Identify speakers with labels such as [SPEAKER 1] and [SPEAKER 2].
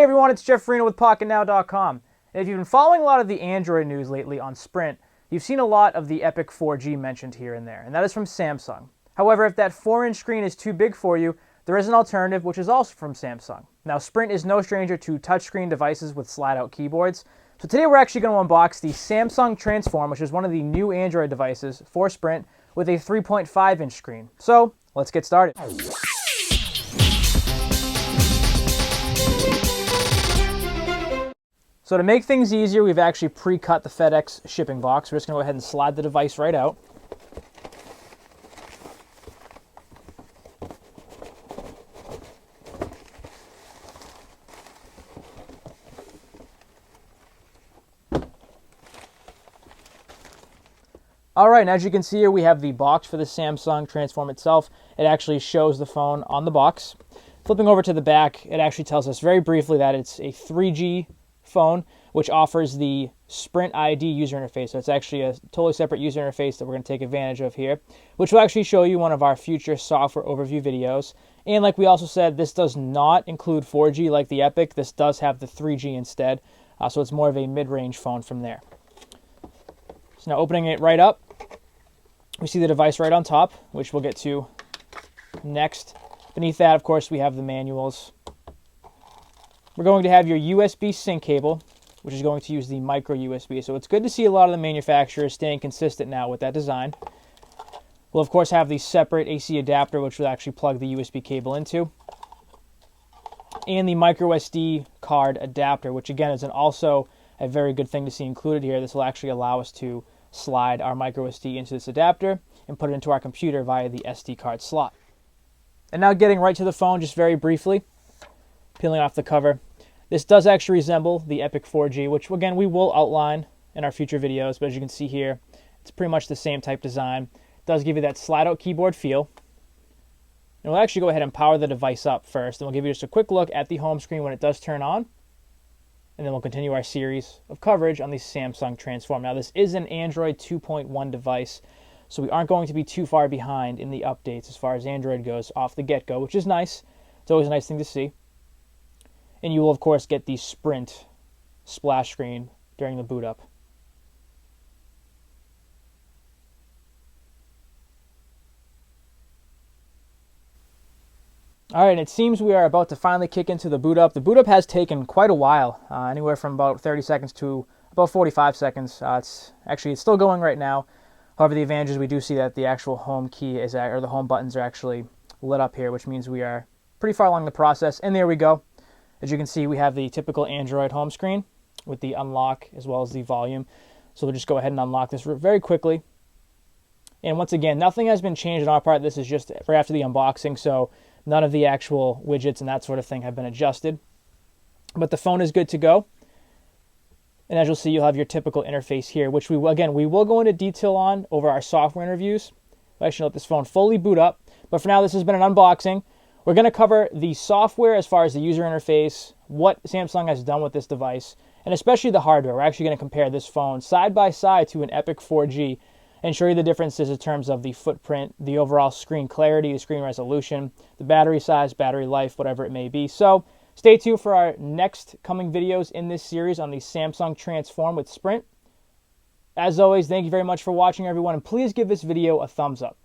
[SPEAKER 1] everyone, it's Jeff Farina with Pocketnow.com. And if you've been following a lot of the Android news lately on Sprint, you've seen a lot of the Epic 4G mentioned here and there, and that is from Samsung. However, if that 4-inch screen is too big for you, there is an alternative which is also from Samsung. Now, Sprint is no stranger to touchscreen devices with slide-out keyboards. So today we're actually going to unbox the Samsung Transform, which is one of the new Android devices for Sprint with a 3.5-inch screen. So let's get started. So to make things easier, we've actually pre-cut the FedEx shipping box. We're just going to go ahead and slide the device right out. All right, and as you can see here, we have the box for the Samsung Transform itself. It actually shows the phone on the box. Flipping over to the back, it actually tells us very briefly that it's a 3G phone, which offers the Sprint ID user interface. So it's actually a totally separate user interface that we're going to take advantage of here, which will actually show you one of our future software overview videos. And like we also said, this does not include 4G like the Epic. This does have the 3G instead, so it's more of a mid-range phone from there. So now opening it right up, we see the device right on top, which we'll get to next. Beneath that, of course, we have the manuals. We're going to have your USB sync cable, which is going to use the micro USB. So it's good to see a lot of the manufacturers staying consistent now with that design. We'll, of course, have the separate AC adapter, which will actually plug the USB cable into. And the micro SD card adapter, which, again, is also a very good thing to see included here. This will actually allow us to slide our micro SD into this adapter and put it into our computer via the SD card slot. And now getting right to the phone, just very briefly, peeling off the cover. This does actually resemble the Epic 4G, which, again, we will outline in our future videos. But as you can see here, it's pretty much the same type design. It does give you that slide-out keyboard feel. And we'll actually go ahead and power the device up first. And we'll give you just a quick look at the home screen when it does turn on. And then we'll continue our series of coverage on the Samsung Transform. Now, this is an Android 2.1 device, so we aren't going to be too far behind in the updates as far as Android goes off the get-go, which is nice. It's always a nice thing to see. And you will, of course, get the Sprint splash screen during the boot up. All right, and it seems we are about to finally kick into the boot up. The boot up has taken quite a while, anywhere from about 30 seconds to about 45 seconds. It's still going right now. However, the advantage is we do see that the actual home key is, or the home buttons are actually lit up here, which means we are pretty far along the process. And there we go. As you can see, we have the typical Android home screen with the unlock as well as the volume. So we'll just go ahead and unlock this very quickly. And once again, nothing has been changed on our part. This is just right after the unboxing, so none of the actual widgets and that sort of thing have been adjusted. But the phone is good to go. And as you'll see, you'll have your typical interface here, which we will go into detail on over our software interviews. We'll actually let this phone fully boot up. But for now, this has been an unboxing. We're going to cover the software as far as the user interface, what Samsung has done with this device, and especially the hardware. We're actually going to compare this phone side by side to an Epic 4G and show you the differences in terms of the footprint, the overall screen clarity, the screen resolution, the battery size, battery life, whatever it may be. So stay tuned for our next coming videos in this series on the Samsung Transform with Sprint. As always, thank you very much for watching, everyone, and please give this video a thumbs up.